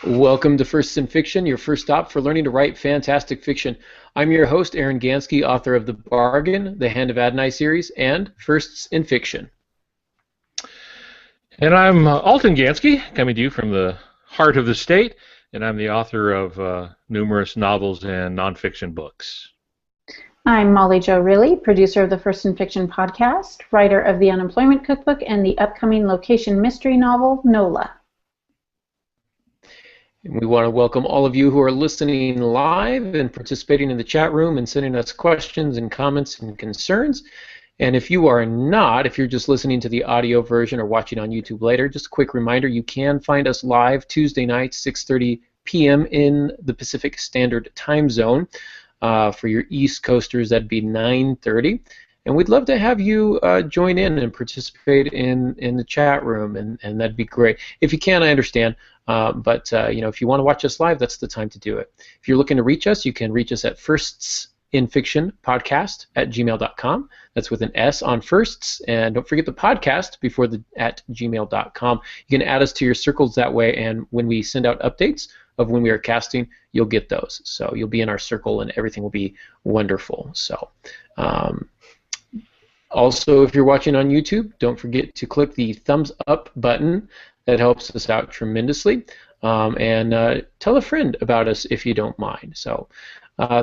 Welcome to Firsts in Fiction, your first stop for learning to write fantastic fiction. I'm your host, Aaron Gansky, author of The Bargain, the Hand of Adonai series, and Firsts in Fiction. And I'm Alton Gansky, coming to you from the heart of the state, and I'm the author of numerous novels and nonfiction books. I'm Molly Jo Riley, producer of the First in Fiction podcast, writer of the Unemployment Cookbook and the upcoming location mystery novel, NOLA. And we want to welcome all of you who are listening live and participating in the chat room and sending us questions and comments and concerns. And if you are not, if you're just listening to the audio version or watching on YouTube later, just a quick reminder, you can find us live Tuesday nights, 6:30 p.m. in the Pacific Standard Time Zone. For your East Coasters, that'd be 9:30. And we'd love to have you join in and participate in the chat room, and that'd be great. If you can, I understand, but if you want to watch us live, that's the time to do it. If you're looking to reach us, you can reach us at firstsinfictionpodcast@gmail.com. That's with an S on firsts, and don't forget the podcast before the @gmail.com. You can add us to your circles that way, and when we send out updates of when we are casting, you'll get those. So you'll be in our circle, and everything will be wonderful. So. Also, if you're watching on YouTube, don't forget to click the thumbs up button. That helps us out tremendously. And tell a friend about us if you don't mind. So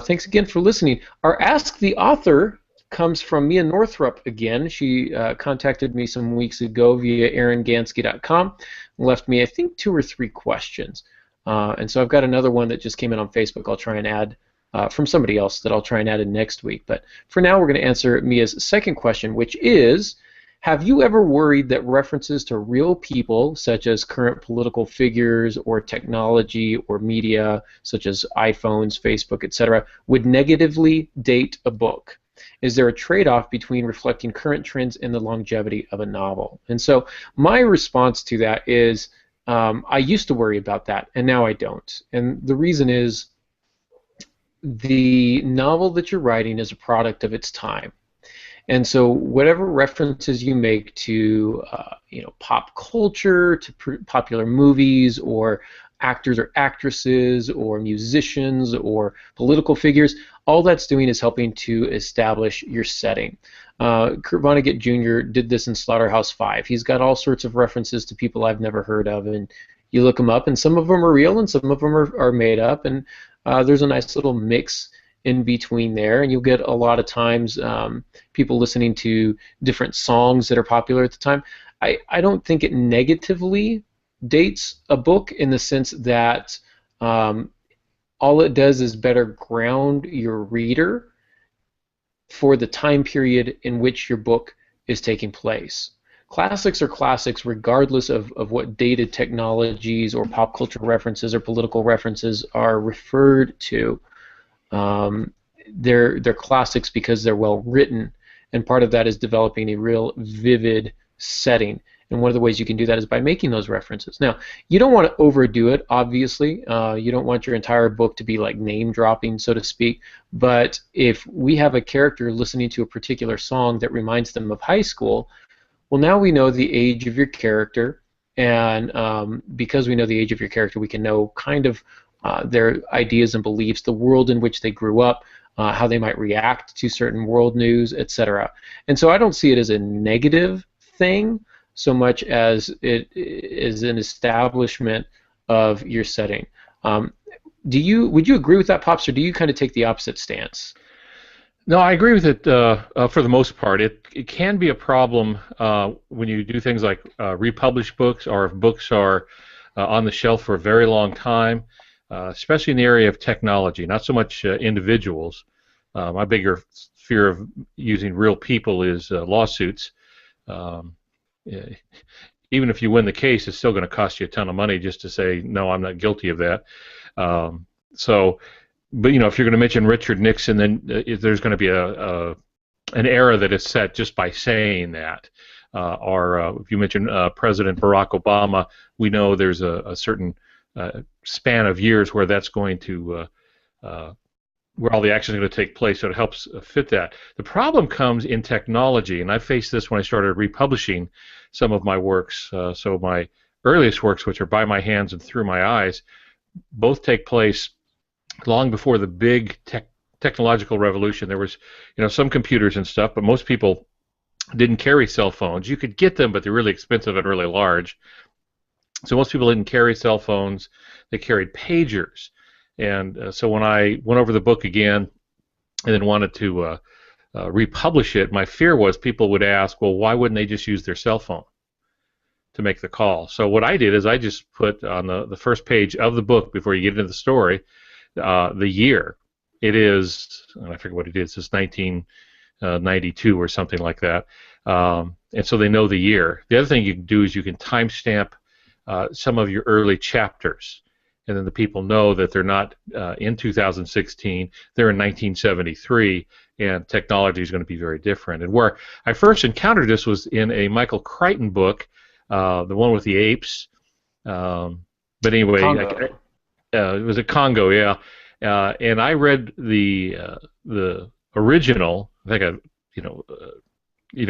thanks again for listening. Our Ask the Author comes from Mia Northrup again. She contacted me some weeks ago via aarongansky.com and left me, I think, 2 or 3 questions. And so I've got another one that just came in on Facebook I'll try and add from somebody else that I'll try and add in next week. But for now, we're going to answer Mia's second question, which is, have you ever worried that references to real people, such as current political figures or technology or media, such as iPhones, Facebook, etc., would negatively date a book? Is there a trade-off between reflecting current trends and the longevity of a novel? And so my response to that is, I used to worry about that, and now I don't. And the reason is, the novel that you're writing is a product of its time, and so whatever references you make to pop culture, to popular movies, or actors or actresses, or musicians, or political figures, all that's doing is helping to establish your setting. Kurt Vonnegut Jr. did this in Slaughterhouse-Five. He's got all sorts of references to people I've never heard of, and you look them up, and some of them are real, and some of them are made up, and there's a nice little mix in between there, and you'll get a lot of times people listening to different songs that are popular at the time. I don't think it negatively dates a book in the sense that all it does is better ground your reader for the time period in which your book is taking place. Classics are classics regardless of what dated technologies or pop culture references or political references are referred to. They're classics because they're well written, and part of that is developing a real vivid setting. And one of the ways you can do that is by making those references. Now, you don't want to overdo it, obviously. You don't want your entire book to be like name-dropping, so to speak. But if we have a character listening to a particular song that reminds them of high school, well, now we know the age of your character, and because we know the age of your character, we can know kind of their ideas and beliefs, the world in which they grew up, how they might react to certain world news, etc. And so I don't see it as a negative thing so much as it is an establishment of your setting. Would you agree with that, Pops, or do you kind of take the opposite stance? No, I agree with it for the most part. It can be a problem when you do things like republish books, or if books are on the shelf for a very long time, especially in the area of technology, not so much individuals. My bigger fear of using real people is lawsuits. Even if you win the case, it's still going to cost you a ton of money just to say, no, I'm not guilty of that. But if you're going to mention Richard Nixon, then there's going to be an era that is set just by saying that. Or if you mention President Barack Obama, we know there's a certain span of years where that's going to where all the action is going to take place, so it helps fit that. The problem comes in technology, and I faced this when I started republishing some of my works. So my earliest works, which are by my hands and through my eyes, both take place long before the big technological revolution. There was, some computers and stuff, but most people didn't carry cell phones. You could get them, but they're really expensive and really large. So most people didn't carry cell phones. They carried pagers. And so when I went over the book again and then wanted to republish it, my fear was people would ask, well, why wouldn't they just use their cell phone to make the call? So what I did is I just put on the first page of the book, before you get into the story, the year. It is, I forget what it is, it's 1992 or something like that. And so they know the year. The other thing you can do is you can timestamp some of your early chapters. And then the people know that they're not in 2016, they're in 1973, and technology is going to be very different. And where I first encountered this was in a Michael Crichton book, the one with the apes. But anyway, it was a Congo, yeah. And I read the original. I think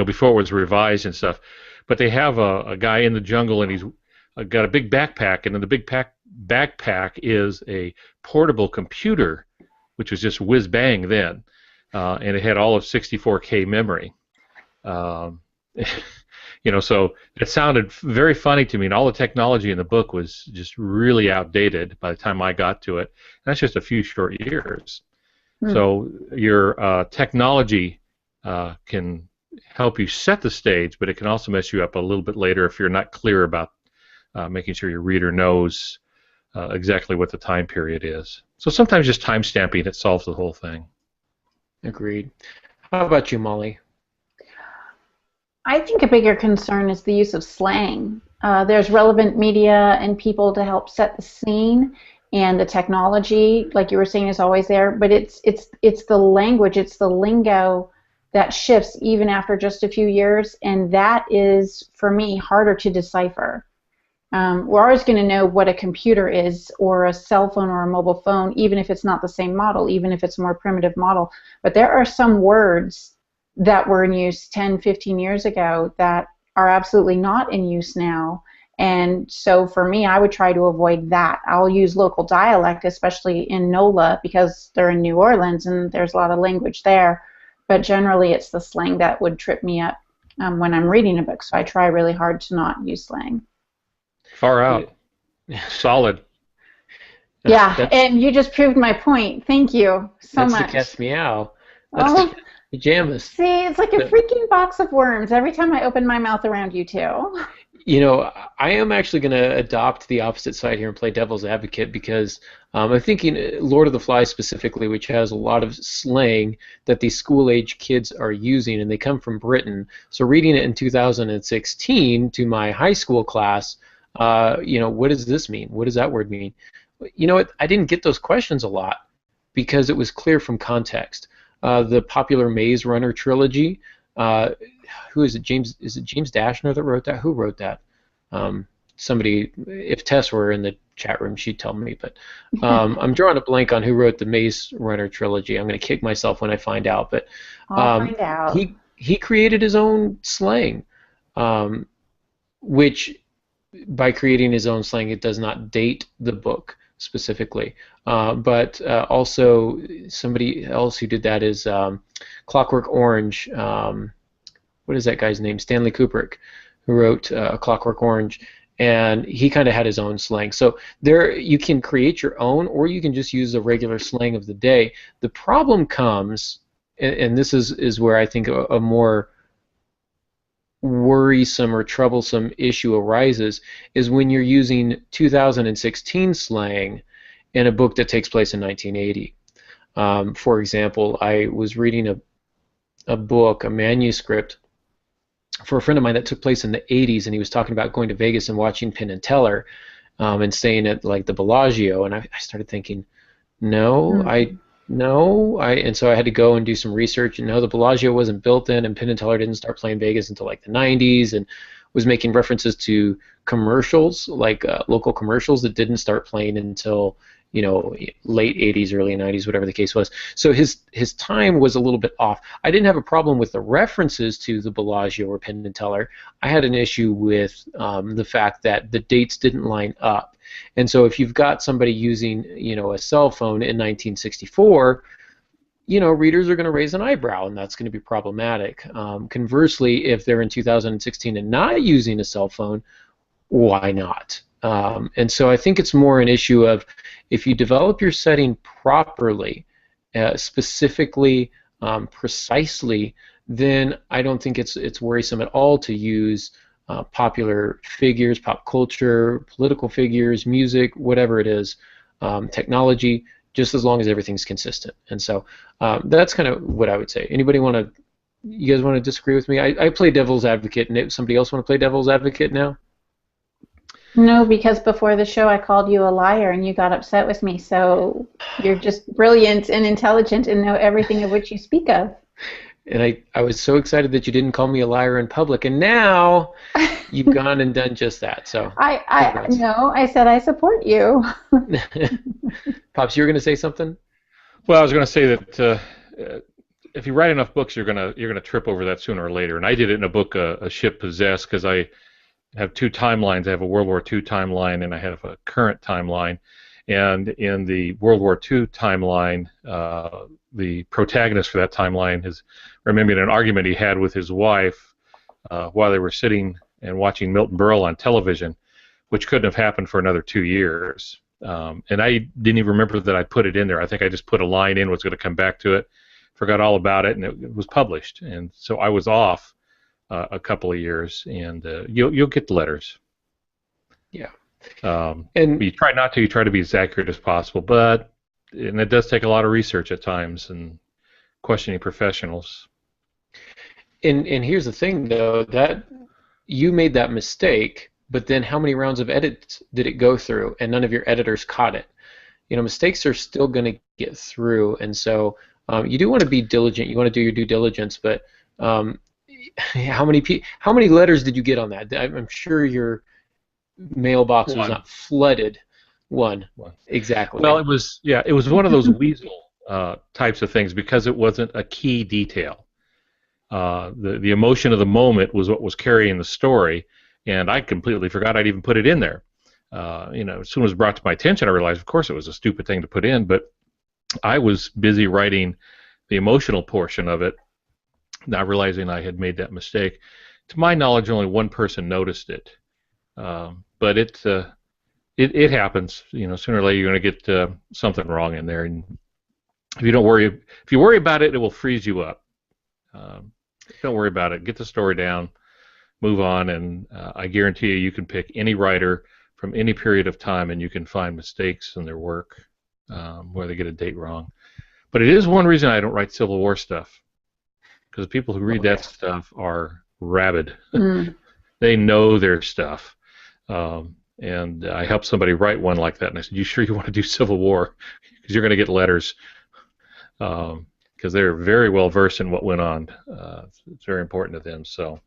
before it was revised and stuff. But they have a guy in the jungle, and he's got a big backpack, and in the big backpack is a portable computer, which was just whiz bang then, and it had all of 64K memory. So it sounded very funny to me, and all the technology in the book was just really outdated by the time I got to it. And that's just a few short years. So your technology can help you set the stage, but it can also mess you up a little bit later if you're not clear about making sure your reader knows exactly what the time period is. So sometimes just time stamping it solves the whole thing. Agreed. How about you, Molly? I think a bigger concern is the use of slang. There's relevant media and people to help set the scene, and the technology, like you were saying, is always there. But it's the language, it's the lingo that shifts even after just a few years, and that is, for me, harder to decipher. We're always going to know what a computer is, or a cell phone, or a mobile phone, even if it's not the same model, even if it's a more primitive model. But there are some words that were in use 10, 15 years ago that are absolutely not in use now. And so for me, I would try to avoid that. I'll use local dialect, especially in NOLA, because they're in New Orleans and there's a lot of language there. But generally, it's the slang that would trip me up when I'm reading a book. So I try really hard to not use slang. Far out. Solid. That's, and you just proved my point. Thank you so much. That's the cat's meow. That's the pajamas. See, it's like a freaking box of worms every time I open my mouth around you two. I am actually going to adopt the opposite side here and play devil's advocate, because I'm thinking Lord of the Flies specifically, which has a lot of slang that these school-age kids are using, and they come from Britain. So reading it in 2016 to my high school class, what does this mean? What does that word mean? I didn't get those questions a lot because it was clear from context. The popular Maze Runner trilogy, who is it? Is it James Dashner that wrote that? Who wrote that? Somebody, if Tess were in the chat room, she'd tell me, but I'm drawing a blank on who wrote the Maze Runner trilogy. I'm going to kick myself when I find out, but I'll find out. He created his own slang, which by creating his own slang, it does not date the book specifically, but also somebody else who did that is Clockwork Orange. What is that guy's name? Stanley Kubrick, who wrote Clockwork Orange, and he kind of had his own slang. So there, you can create your own, or you can just use the regular slang of the day. The problem comes, and this is where I think a more worrisome or troublesome issue arises, is when you're using 2016 slang in a book that takes place in 1980. For example, I was reading a book, a manuscript, for a friend of mine that took place in the 80s, and he was talking about going to Vegas and watching Penn and Teller and staying at like the Bellagio, and I started thinking, and so I had to go and do some research, and no, the Bellagio wasn't built then, and Penn and Teller didn't start playing Vegas until like the 90s, and was making references to commercials, like local commercials that didn't start playing until late 80s, early 90s, whatever the case was. So his time was a little bit off. I didn't have a problem with the references to the Bellagio or Penn and Teller. I had an issue with the fact that the dates didn't line up. And so if you've got somebody using a cell phone in 1964, readers are going to raise an eyebrow, and that's going to be problematic. Conversely, if they're in 2016 and not using a cell phone, why not? And so I think it's more an issue of, if you develop your setting properly, specifically, precisely, then I don't think it's worrisome at all to use popular figures, pop culture, political figures, music, whatever it is, technology, just as long as everything's consistent. And so that's kind of what I would say. You guys want to disagree with me? I play devil's advocate, and somebody else want to play devil's advocate now? No, because before the show I called you a liar and you got upset with me. So you're just brilliant and intelligent and know everything of which you speak of. And I was so excited that you didn't call me a liar in public, and now you've gone and done just that. So I said I support you. Pops, you were going to say something? Well, I was going to say that if you write enough books, you're gonna trip over that sooner or later. And I did it in a book, A Ship Possessed, because I have two timelines. I have a World War II timeline and I have a current timeline. And in the World War II timeline, the protagonist for that timeline is remembering an argument he had with his wife while they were sitting and watching Milton Berle on television, which couldn't have happened for another 2 years. And I didn't even remember that I put it in there. I think I just put a line in, was going to come back to it, forgot all about it, and it was published. And so I was off a couple of years, and you'll get the letters. Yeah. And you try not to. You try to be as accurate as possible, and it does take a lot of research at times and questioning professionals. And here's the thing, though, that you made that mistake, but then how many rounds of edits did it go through, and none of your editors caught it? Mistakes are still going to get through, and so you do want to be diligent. You want to do your due diligence, but how many letters did you get on that? I'm sure your mailbox was not flooded. One. Exactly. Well, it was one of those weasel types of things, because it wasn't a key detail. The emotion of the moment was what was carrying the story, and I completely forgot I'd even put it in there. As soon as it was brought to my attention, I realized, of course, it was a stupid thing to put in, but I was busy writing the emotional portion of it, not realizing I had made that mistake. To my knowledge, only one person noticed it, but it happens. Sooner or later you're going to get something wrong in there, and if you worry about it, it will freeze you up. Don't worry about it. Get the story down, move on, and I guarantee you can pick any writer from any period of time, and you can find mistakes in their work where they get a date wrong. But it is one reason I don't write Civil War stuff, because people who read that stuff are rabid. They know their stuff. And I helped somebody write one like that, and I said, "You sure you want to do Civil War? Because you're going to get letters." Because they're very well versed in what went on. It's very important to them. So.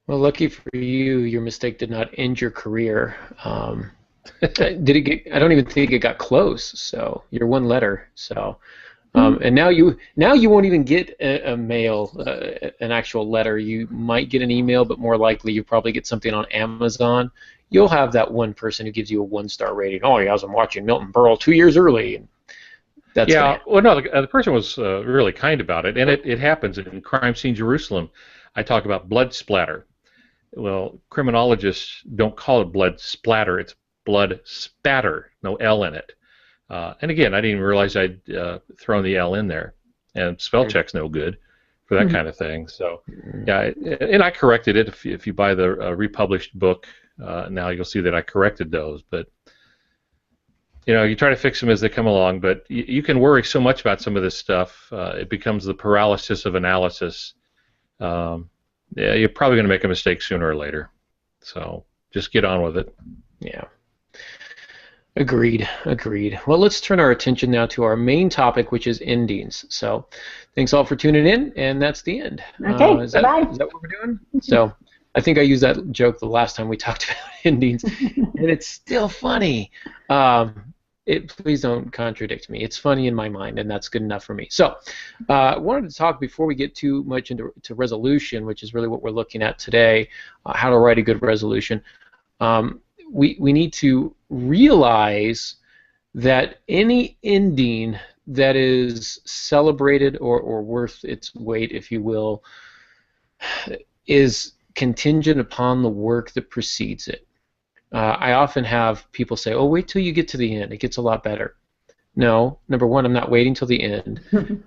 Well, lucky for you, your mistake did not end your career. Did it get? I don't even think it got close. So you're one letter. So, and now you won't even get a mail, an actual letter. You might get an email, but more likely you probably get something on Amazon. You'll have that one person who gives you a 1-star rating. Oh, yeah, I'm watching Milton Berle 2 years early. And that's well, no, the person was really kind about it, and it happens in Crime Scene Jerusalem. I talk about blood splatter. Well, criminologists don't call it blood splatter. It's blood spatter, no L in it. And again, I didn't even realize I'd thrown the L in there. And spell check's no good for that kind of thing. So, yeah, and I corrected it. If you buy the republished book, now you'll see that I corrected those. But, you try to fix them as they come along. But you can worry so much about some of this stuff. It becomes the paralysis of analysis. Yeah, you're probably going to make a mistake sooner or later. So just get on with it. Yeah. Agreed. Well, let's turn our attention now to our main topic, which is endings. So thanks all for tuning in, and that's the end. Okay, is that what we're doing? So I think I used that joke the last time we talked about endings, and it's still funny. Please don't contradict me. It's funny in my mind, and that's good enough for me. So, I wanted to talk before we get too much into resolution, which is really what we're looking at today, how to write a good resolution. We need to realize that any ending that is celebrated or worth its weight, if you will, is contingent upon the work that precedes it. I often have people say, "Oh, wait till you get to the end. It gets a lot better." No, number one, I'm not waiting till the end.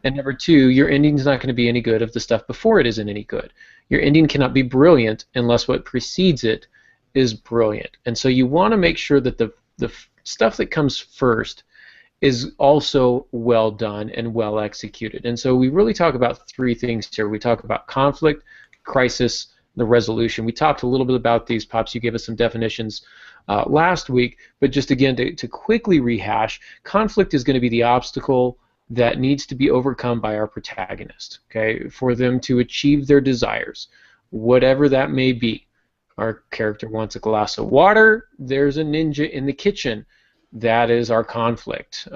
And number two, your ending's not going to be any good if the stuff before it isn't any good. Your ending cannot be brilliant unless what precedes it is brilliant. And so you want to make sure that the stuff that comes first is also well done and well executed. And so we really talk about three things here. We talk about conflict, crisis, the resolution. We talked a little bit about these. Pops, you gave us some definitions last week, but just again to quickly rehash, conflict is going to be the obstacle that needs to be overcome by our protagonist, okay, for them to achieve their desires, whatever that may be. Our character wants a glass of water, there's a ninja in the kitchen. That is our conflict.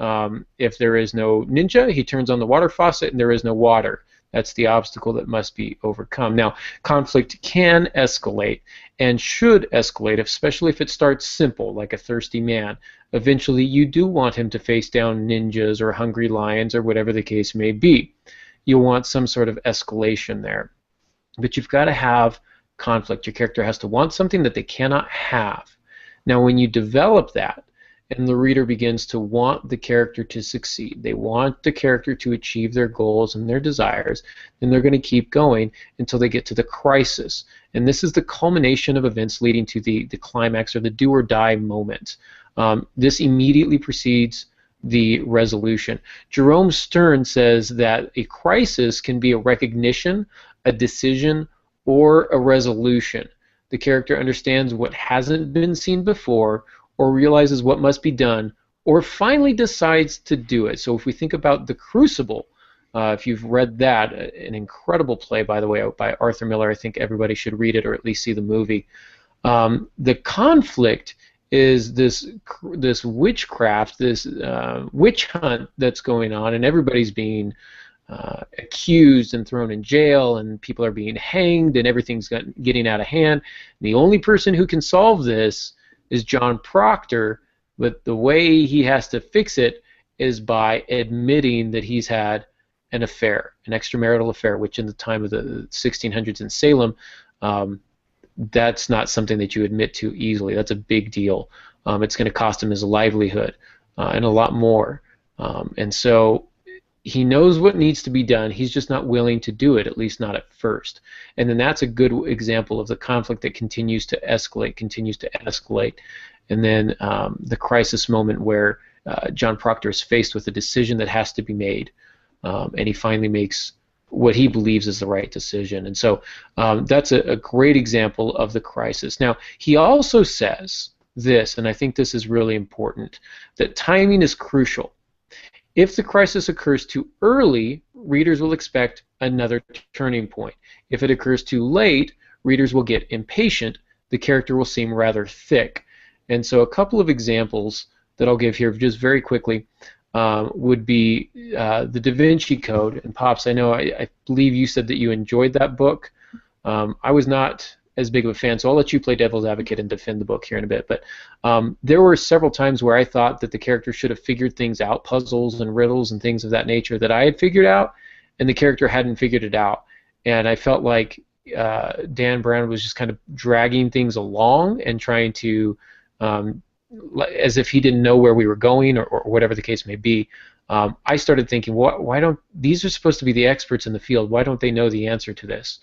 If there is no ninja, he turns on the water faucet and there is no water. That's the obstacle that must be overcome. Now, conflict can escalate and should escalate, especially if it starts simple, like a thirsty man. Eventually, you do want him to face down ninjas or hungry lions or whatever the case may be. You want some sort of escalation there. But you've got to have conflict. Your character has to want something that they cannot have. Now, when you develop that, and the reader begins to want the character to succeed, they want the character to achieve their goals and their desires, then they're going to keep going until they get to the crisis. And this is the culmination of events leading to the climax or the do or die moment. This immediately precedes the resolution. Jerome Stern says that a crisis can be a recognition, a decision, or a resolution. The character understands what hasn't been seen before, or realizes what must be done, or finally decides to do it. So if we think about The Crucible, if you've read that, an incredible play, by the way, by Arthur Miller, I think everybody should read it or at least see the movie. The conflict is this witchcraft, this witch hunt that's going on, and everybody's being accused and thrown in jail, and people are being hanged, and everything's getting out of hand. The only person who can solve this is John Proctor, but the way he has to fix it is by admitting that he's had an affair, an extramarital affair, which in the time of the 1600s in Salem, that's not something that you admit to easily. That's a big deal. It's going to cost him his livelihood and a lot more. And so he knows what needs to be done. He's just not willing to do it, at least not at first. And then that's a good example of the conflict that continues to escalate, and then the crisis moment where John Proctor is faced with a decision that has to be made, and he finally makes what he believes is the right decision. And so that's a great example of the crisis. Now, he also says this, and I think this is really important, that timing is crucial. If the crisis occurs too early, readers will expect another turning point. If it occurs too late, readers will get impatient. The character will seem rather thick. And so a couple of examples that I'll give here just very quickly would be the Da Vinci Code. And Pops, I know I believe you said that you enjoyed that book. I was not as big of a fan, so I'll let you play devil's advocate and defend the book here in a bit. But there were several times where I thought that the character should have figured things out, puzzles and riddles and things of that nature that I had figured out, and the character hadn't figured it out. And I felt like Dan Brown was just kind of dragging things along and trying to, as if he didn't know where we were going or whatever the case may be. I started thinking, why don't these are supposed to be the experts in the field? Why don't they know the answer to this?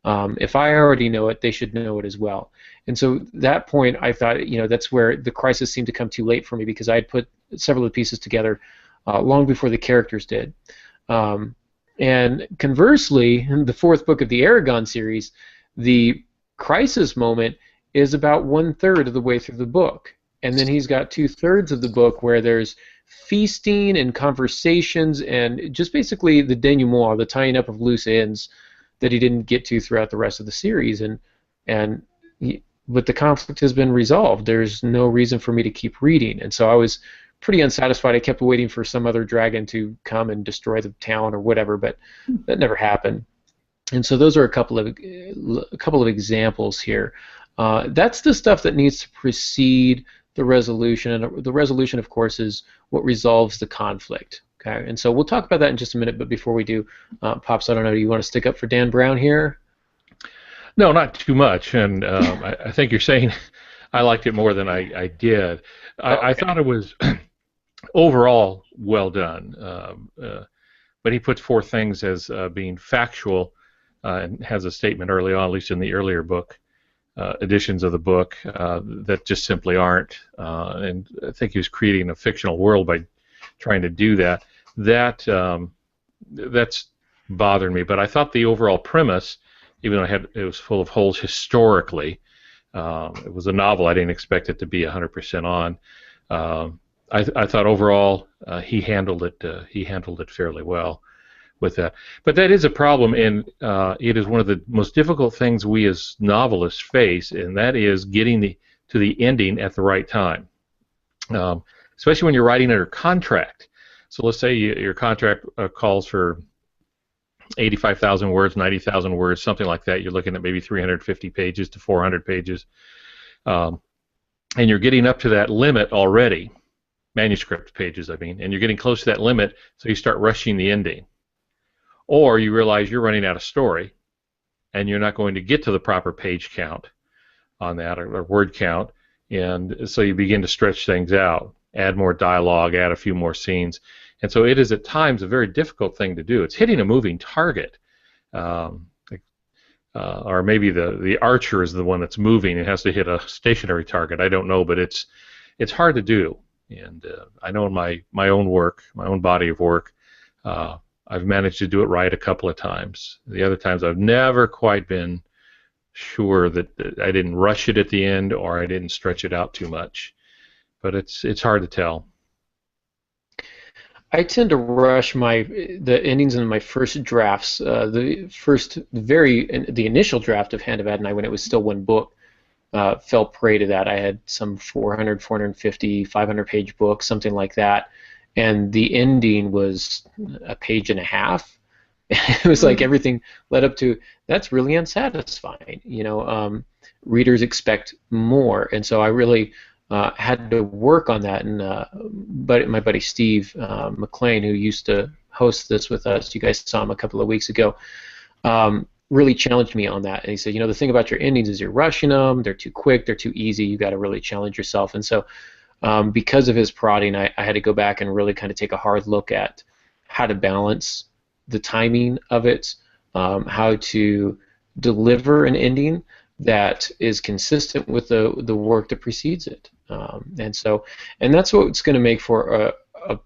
If I already know it, they should know it as well. And so at that point, I thought, that's where the crisis seemed to come too late for me, because I had put several of the pieces together long before the characters did. And conversely, in the fourth book of the Aragon series, the crisis moment is about 1/3 of the way through the book. And then he's got 2/3 of the book where there's feasting and conversations and just basically the denouement, the tying up of loose ends that he didn't get to throughout the rest of the series. And and but the conflict has been resolved. There's no reason for me to keep reading, and so I was pretty unsatisfied. I kept waiting for some other dragon to come and destroy the town or whatever, but that never happened. And so those are a couple of examples here. That's the stuff that needs to precede the resolution, and the resolution, of course, is what resolves the conflict. Okay, and so we'll talk about that in just a minute. But before we do, Pops, I don't know, do you want to stick up for Dan Brown here? No, not too much. And I think you're saying I liked it more than I did. I thought it was overall well done. But he puts forth things as being factual and has a statement early on, at least in the earlier book editions of the book, that just simply aren't. And I think he was creating a fictional world by trying to do that. That's bothered me. But I thought the overall premise, even though it was full of holes historically, it was a novel. I didn't expect it to be 100% on. I thought overall he handled it fairly well with that. But that is a problem, and it is one of the most difficult things we as novelists face, and that is getting to the ending at the right time, especially when you're writing under contract. So let's say your contract calls for 85,000 words, 90,000 words, something like that. You're looking at maybe 350 pages to 400 pages, and you're getting up to that limit already, manuscript pages, I mean, and you're getting close to that limit, so you start rushing the ending. Or you realize you're running out of story, and you're not going to get to the proper page count on that, or word count, and so you begin to stretch things out, add more dialogue, add a few more scenes. And so it is at times a very difficult thing to do. It's hitting a moving target. Or maybe the archer is the one that's moving and has to hit a stationary target. I don't know, but it's hard to do. And I know in my own work, my own body of work, I've managed to do it right a couple of times. The other times I've never quite been sure that I didn't rush it at the end or I didn't stretch it out too much. But it's hard to tell. I tend to rush the endings in my first drafts. The initial draft of Hand of Adonai, when it was still one book, fell prey to that. I had some 400, 450, 500-page book, something like that, and the ending was a page and a half. It was like everything led up to, that's really unsatisfying. Readers expect more, and so I really had to work on that. And my buddy Steve McLean, who used to host this with us, you guys saw him a couple of weeks ago, really challenged me on that. And he said, the thing about your endings is you're rushing them, they're too quick, they're too easy, you got to really challenge yourself. And so because of his prodding, I had to go back and really kind of take a hard look at how to balance the timing of it, how to deliver an ending that is consistent with the work that precedes it. And that's what's going to make for a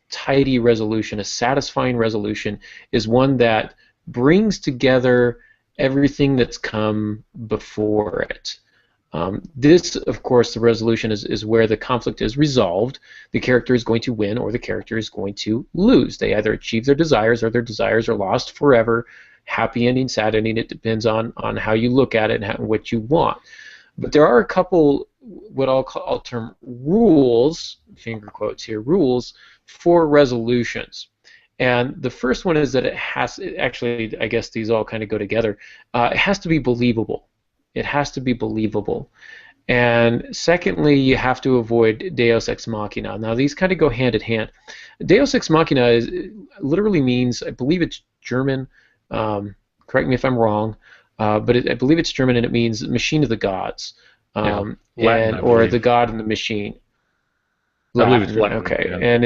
tidy resolution, a satisfying resolution, is one that brings together everything that's come before it. This, of course, the resolution is where the conflict is resolved. The character is going to win or the character is going to lose. They either achieve their desires or their desires are lost forever. Happy ending, sad ending, it depends on how you look at it and what you want. But there are a couple, what I'll term rules, finger quotes here, rules for resolutions. And the first one is that actually, I guess these all kind of go together. It has to be believable. It has to be believable. And secondly, you have to avoid Deus Ex Machina. Now, these kind of go hand in hand. Deus Ex Machina literally means, I believe it's German, correct me if I'm wrong, but I believe it's German, and it means machine of the gods, Latin, or the god in the machine. Latin, I believe it's Latin. Okay, yeah. And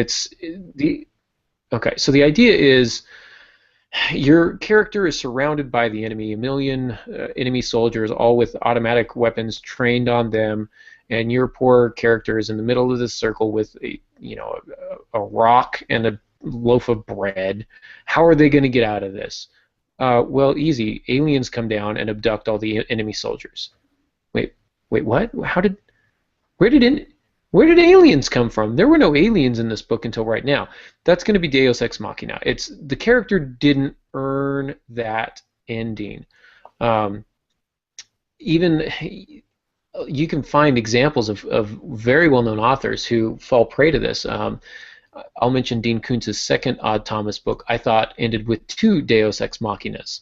so the idea is your character is surrounded by the enemy, a million enemy soldiers, all with automatic weapons trained on them, and your poor character is in the middle of this circle with a rock and a loaf of bread. How are they going to get out of this? Well, easy. Aliens come down and abduct all the enemy soldiers. Wait, what? Where did aliens come from? There were no aliens in this book until right now. That's going to be Deus Ex Machina. It's the character didn't earn that ending. even you can find examples of very well-known authors who fall prey to this. I'll mention Dean Koontz's second Odd Thomas book. I thought ended with two Deus Ex Machinas,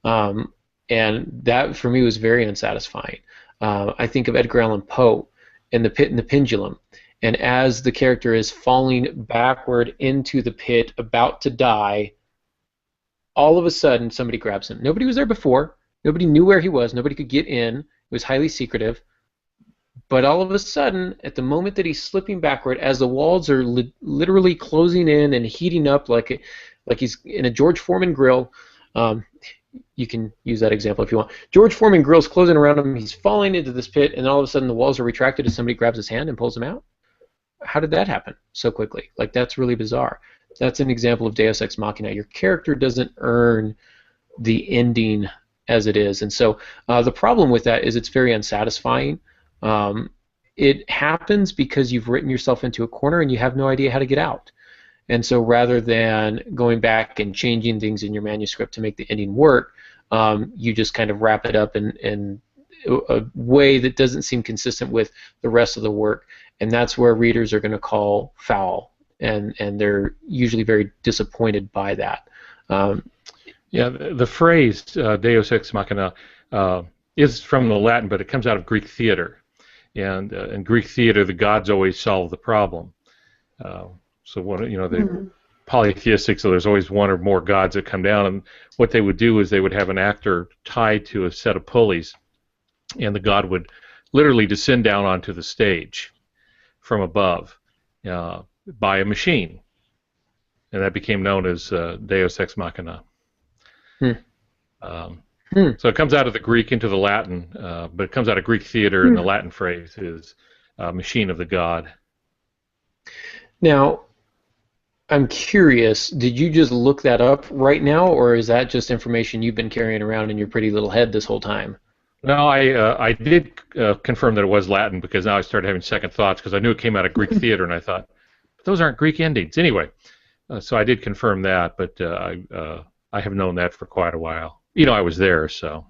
and that for me was very unsatisfying. I think of Edgar Allan Poe in The Pit and the Pendulum, and as the character is falling backward into the pit, about to die, all of a sudden somebody grabs him. Nobody was there before. Nobody knew where he was. Nobody could get in. It was highly secretive. But all of a sudden, at the moment that he's slipping backward, as the walls are literally closing in and heating up like he's in a George Foreman grill, you can use that example if you want. George Foreman grill's closing around him. He's falling into this pit, and all of a sudden the walls are retracted as somebody grabs his hand and pulls him out. How did that happen so quickly? Like, that's really bizarre. That's an example of Deus Ex Machina. Your character doesn't earn the ending as it is, and so the problem with that is it's very unsatisfying. It happens because you've written yourself into a corner and you have no idea how to get out. And so rather than going back and changing things in your manuscript to make the ending work, you just kind of wrap it up in a way that doesn't seem consistent with the rest of the work, and that's where readers are going to call foul, and they're usually very disappointed by that. Yeah, the phrase Deus Ex Machina is from the Latin, but it comes out of Greek theater. And in Greek theater, the gods always solve the problem. So they're polytheistic, so there's always one or more gods that come down. And what they would do is they would have an actor tied to a set of pulleys, and the god would literally descend down onto the stage from above by a machine, and that became known as Deus Ex Machina. So it comes out of the Greek into the Latin, but it comes out of Greek theater, and the Latin phrase is machine of the god. Now, I'm curious, did you just look that up right now, or is that just information you've been carrying around in your pretty little head this whole time? No, I did confirm that it was Latin, because now I started having second thoughts, because I knew it came out of Greek theater, and I thought, those aren't Greek endings. Anyway, so I did confirm that, but I have known that for quite a while. You know, I was there, so.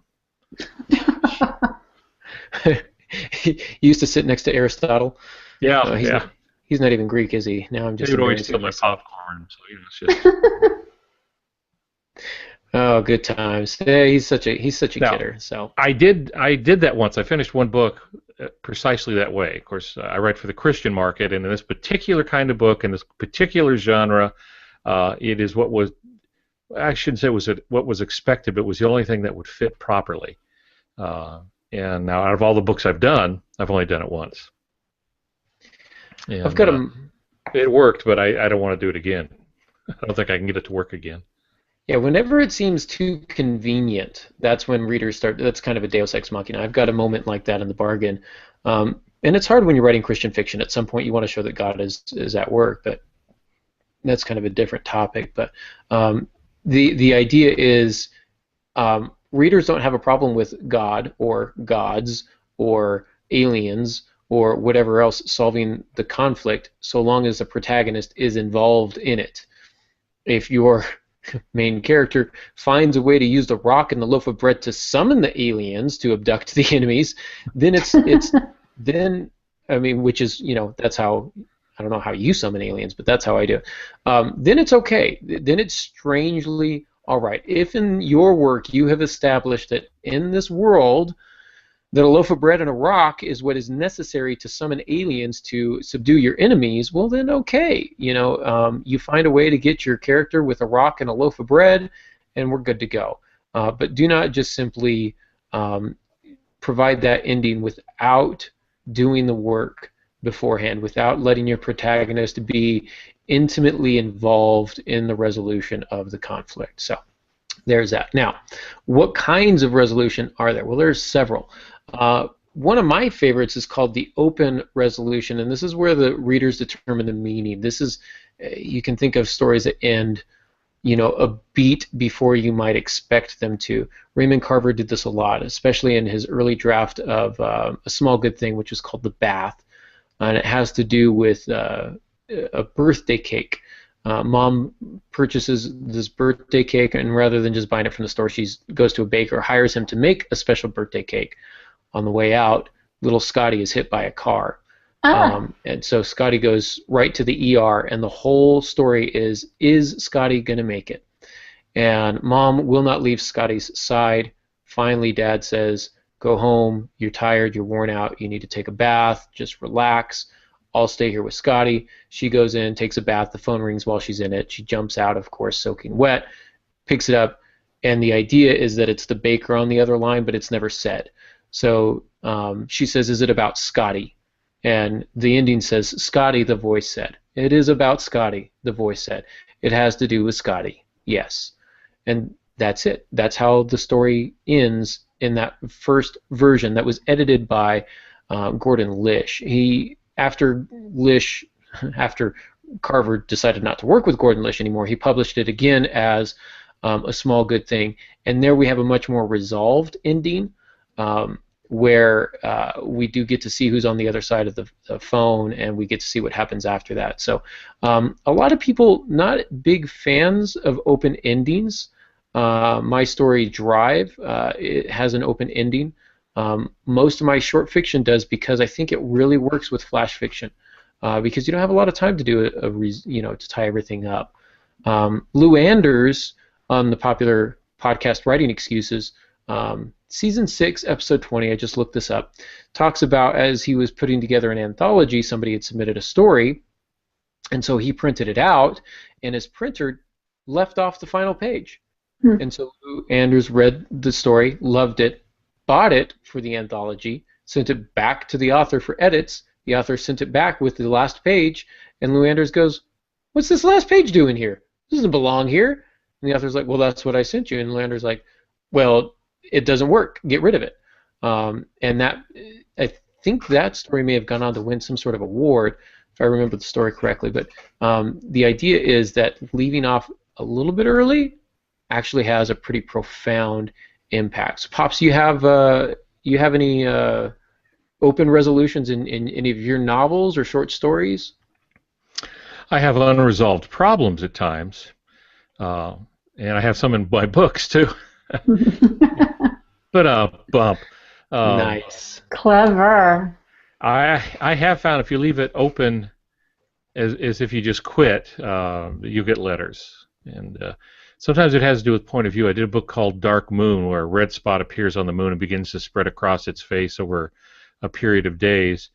He used to sit next to Aristotle. Yeah, He's not even Greek, is he? Now I'm just. He would always steal my popcorn, so it's just. Oh, good times. Yeah, he's such a kidder. So. I did that once. I finished one book precisely that way. Of course, I write for the Christian market, and in this particular kind of book, in this particular genre, it is what was. I shouldn't say it was what was expected, but it was the only thing that would fit properly. And now, out of all the books I've done, I've only done it once. And, I've got it worked, but I don't want to do it again. I don't think I can get it to work again. Yeah, whenever it seems too convenient, that's when readers start. That's kind of a Deus Ex Machina. I've got a moment like that in the bargain, and it's hard when you're writing Christian fiction. At some point, you want to show that God is at work, but that's kind of a different topic. But the idea is readers don't have a problem with God or gods or aliens or whatever else solving the conflict, so long as the protagonist is involved in it. If your main character finds a way to use the rock and the loaf of bread to summon the aliens to abduct the enemies, then it's then, I mean, which is, that's how, I don't know how you summon aliens, but that's how I do it. Then it's okay. Then it's strangely all right. If in your work you have established that in this world that a loaf of bread and a rock is what is necessary to summon aliens to subdue your enemies, well then okay. You find a way to get your character with a rock and a loaf of bread, and we're good to go. But do not just simply provide that ending without doing the work beforehand, without letting your protagonist be intimately involved in the resolution of the conflict. So there's that. Now, what kinds of resolution are there? Well, there's several. One of my favorites is called the open resolution, and this is where the readers determine the meaning. This is, you can think of stories that end, a beat before you might expect them to. Raymond Carver did this a lot, especially in his early draft of A Small Good Thing, which is called The Bath, and it has to do with a birthday cake. Mom purchases this birthday cake, and rather than just buying it from the store, she goes to a baker, hires him to make a special birthday cake. On the way out, little Scotty is hit by a car. Ah. And so Scotty goes right to the ER, and the whole story is Scotty going to make it? And Mom will not leave Scotty's side. Finally, Dad says, go home, you're tired, you're worn out, you need to take a bath, just relax. I'll stay here with Scotty. She goes in, takes a bath, the phone rings while she's in it. She jumps out, of course, soaking wet, picks it up, and the idea is that it's the baker on the other line, but it's never said. So she says, is it about Scotty? And the ending says, Scotty, the voice said. It is about Scotty, the voice said. It has to do with Scotty, yes. And that's it. That's how the story ends in that first version that was edited by Gordon Lish. After Carver decided not to work with Gordon Lish anymore, he published it again as A Small Good Thing. And there we have a much more resolved ending, where we do get to see who's on the other side of the phone, and we get to see what happens after that. So a lot of people not big fans of open endings. My story Drive, it has an open ending. Most of my short fiction does, because I think it really works with flash fiction, because you don't have a lot of time to do to tie everything up. Lou Anders on the popular podcast Writing Excuses, Season 6, Episode 20, I just looked this up, talks about as he was putting together an anthology, somebody had submitted a story, and so he printed it out, and his printer left off the final page. And so Lou Anders read the story, loved it, bought it for the anthology, sent it back to the author for edits. The author sent it back with the last page, and Lou Anders goes, what's this last page doing here? This doesn't belong here. And the author's like, well, that's what I sent you. And Lou Anders like, well, it doesn't work. Get rid of it. And that, I think that story may have gone on to win some sort of award, if I remember the story correctly. But the idea is that leaving off a little bit early actually has a pretty profound impact. So, Pops, you have any open resolutions in any of your novels or short stories? I have unresolved problems at times, and I have some in my books too. But bump. Nice. Clever. I have found if you leave it open, as if you just quit, you get letters, and sometimes it has to do with point of view. I did a book called Dark Moon, where a red spot appears on the moon and begins to spread across its face over a period of days.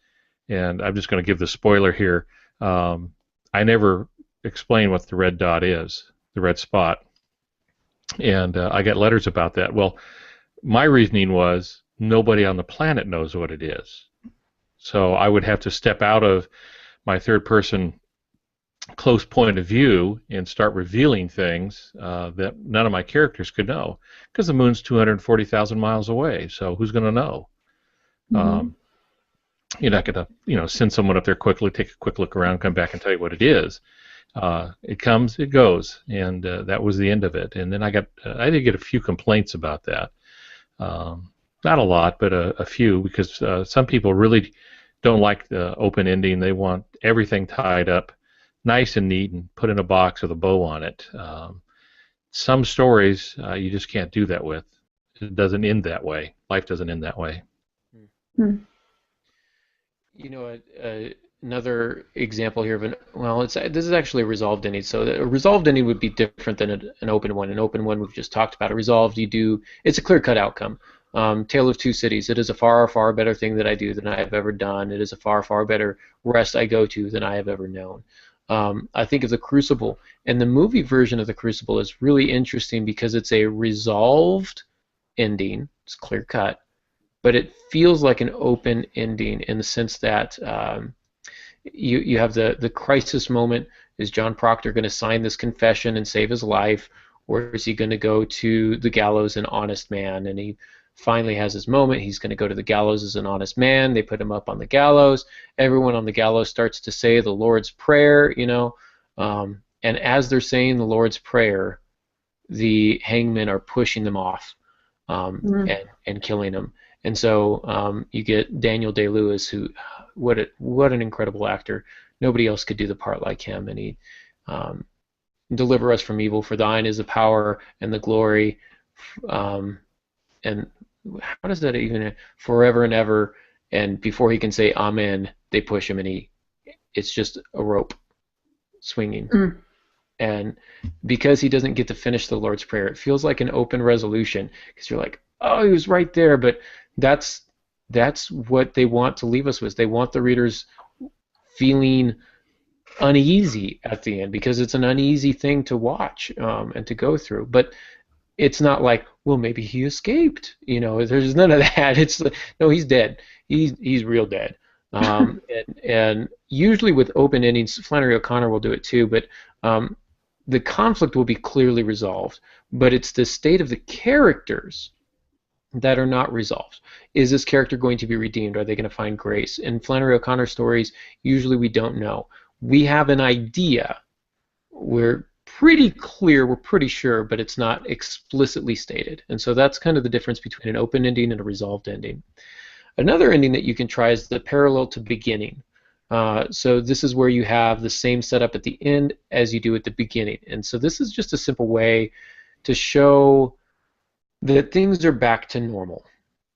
And I'm just going to give the spoiler here. I never explain what the red dot is, the red spot. And I get letters about that. Well, my reasoning was nobody on the planet knows what it is. So I would have to step out of my third-person close point of view and start revealing things that none of my characters could know, because the moon's 240,000 miles away. So who's going to know? Mm-hmm. You're not going to, send someone up there quickly, take a quick look around, come back and tell you what it is. It comes, it goes, and that was the end of it. And then I did get a few complaints about that. Not a lot, but a few, because some people really don't like the open ending. They want everything tied up nice and neat and put in a box with a bow on it. Some stories you just can't do that with. It doesn't end that way. Life doesn't end that way. Mm. Another example here of this is actually a resolved ending. So a resolved ending would be different than an open one. An open one we've just talked about. A resolved, it's a clear-cut outcome. Tale of Two Cities. It is a far, far better thing that I do than I have ever done. It is a far, far better rest I go to than I have ever known. I think of The Crucible, and the movie version of The Crucible is really interesting because it's a resolved ending. It's clear-cut, but it feels like an open ending in the sense that you have the crisis moment. Is John Proctor going to sign this confession and save his life, or is he going to go to the gallows an honest man? And he finally has his moment. He's going to go to the gallows as an honest man. They put him up on the gallows. Everyone on the gallows starts to say the Lord's Prayer, and as they're saying the Lord's Prayer, the hangmen are pushing them off and killing them. And so you get Daniel Day-Lewis, who what an incredible actor. Nobody else could do the part like him, and he deliver us from evil. For thine is the power and the glory, and how does that even forever and ever? And before he can say amen, they push him, and it's just a rope swinging. Mm. And because he doesn't get to finish the Lord's Prayer, it feels like an open resolution because you're like, oh, he was right there. But that's what they want to leave us with. They want the readers feeling uneasy at the end because it's an uneasy thing to watch and to go through. But it's not like, well, maybe he escaped. There's none of that. It's like, no, he's dead. He's real dead. And usually with open endings, Flannery O'Connor will do it too. But the conflict will be clearly resolved. But it's the state of the characters that are not resolved. Is this character going to be redeemed? Are they going to find grace? In Flannery O'Connor stories, usually we don't know. We have an idea. We're pretty clear, we're pretty sure, but it's not explicitly stated. And so that's kind of the difference between an open ending and a resolved ending. Another ending that you can try is the parallel to beginning. So this is where you have the same setup at the end as you do at the beginning. And so this is just a simple way to show that things are back to normal,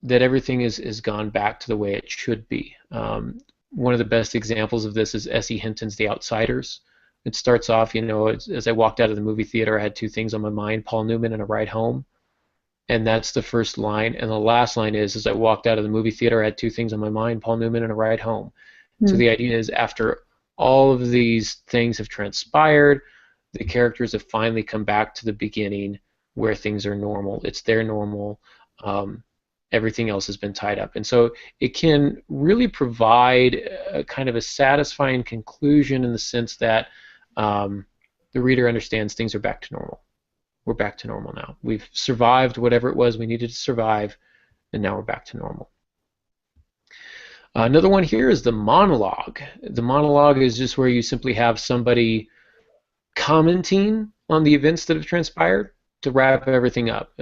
that everything is gone back to the way it should be. One of the best examples of this is S.E. Hinton's The Outsiders. It starts off, as I walked out of the movie theater, I had two things on my mind, Paul Newman and a ride home. And that's the first line. And the last line is, as I walked out of the movie theater, I had two things on my mind, Paul Newman and a ride home. So the idea is after all of these things have transpired, the characters have finally come back to the beginning where things are normal. It's their normal. Everything else has been tied up. And so it can really provide a kind of a satisfying conclusion in the sense that the reader understands things are back to normal. We're back to normal now. We've survived whatever it was we needed to survive, and now we're back to normal. Another one here is the monologue. The monologue is just where you simply have somebody commenting on the events that have transpired to wrap everything up.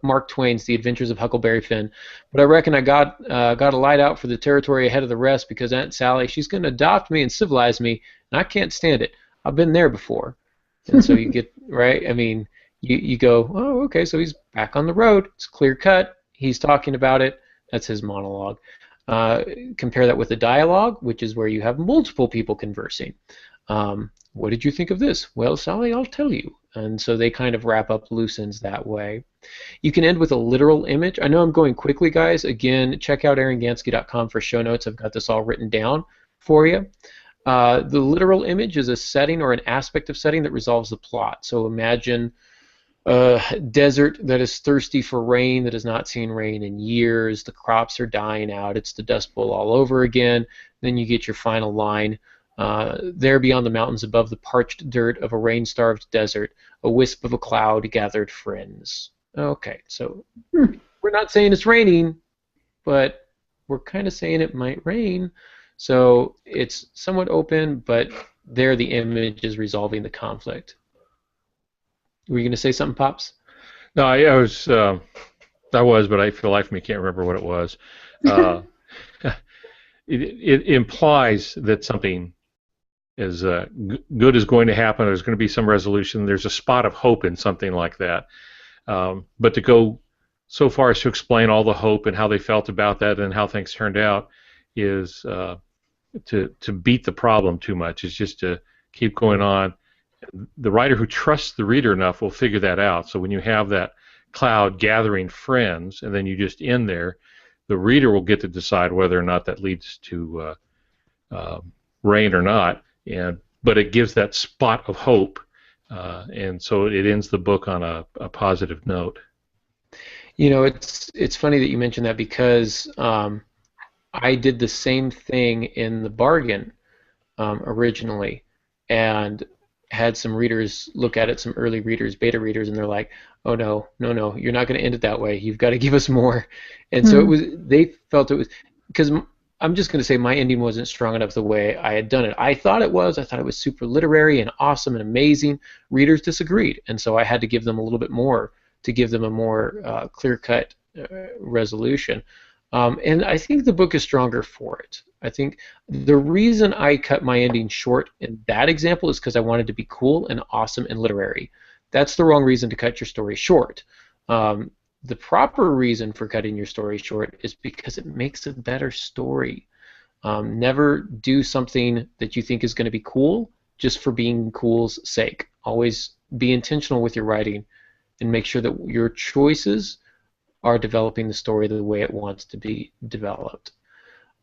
Mark Twain's The Adventures of Huckleberry Finn. But I reckon I got a light out for the territory ahead of the rest because Aunt Sally, she's going to adopt me and civilize me, and I can't stand it. I've been there before. And so you get, right? I mean, you go, oh, okay, so he's back on the road. It's clear cut. He's talking about it. That's his monologue. Compare that with the dialogue, which is where you have multiple people conversing. What did you think of this? Well, Sally, I'll tell you. And so they kind of wrap up loose ends that way. You can end with a literal image. I know I'm going quickly, guys. Again, check out aarongansky.com for show notes. I've got this all written down for you. The literal image is a setting or an aspect of setting that resolves the plot. So imagine a desert that is thirsty for rain, that has not seen rain in years. The crops are dying out. It's the Dust Bowl all over again. Then you get your final line. There beyond the mountains above the parched dirt of a rain-starved desert, a wisp of a cloud gathered friends. Okay, so we're not saying it's raining, but we're kind of saying it might rain. So it's somewhat open, but there the image is resolving the conflict. Were you going to say something, Pops? No, I was, but I for the life of me can't remember what it was. It implies that something is good is going to happen. There's going to be some resolution. There's a spot of hope in something like that. But to go so far as to explain all the hope and how they felt about that and how things turned out is to beat the problem too much. It's just to keep going on. The writer who trusts the reader enough will figure that out. So when you have that cloud gathering friends and then you just end there, the reader will get to decide whether or not that leads to rain or not. But it gives that spot of hope, and so it ends the book on a positive note. You know, it's funny that you mentioned that because I did the same thing in The Bargain originally, and had some readers look at it, some early readers, beta readers, and they're like, "Oh no, you're not going to end it that way. You've got to give us more." And so they felt it was because I'm just going to say my ending wasn't strong enough the way I had done it. I thought it was. I thought it was super literary and awesome and amazing. Readers disagreed, and so I had to give them a little bit more to give them a more clear-cut resolution. And I think the book is stronger for it. I think the reason I cut my ending short in that example is because I wanted to be cool and awesome and literary. That's the wrong reason to cut your story short. The proper reason for cutting your story short is because it makes a better story. Never do something that you think is going to be cool just for being cool's sake. Always be intentional with your writing and make sure that your choices are developing the story the way it wants to be developed.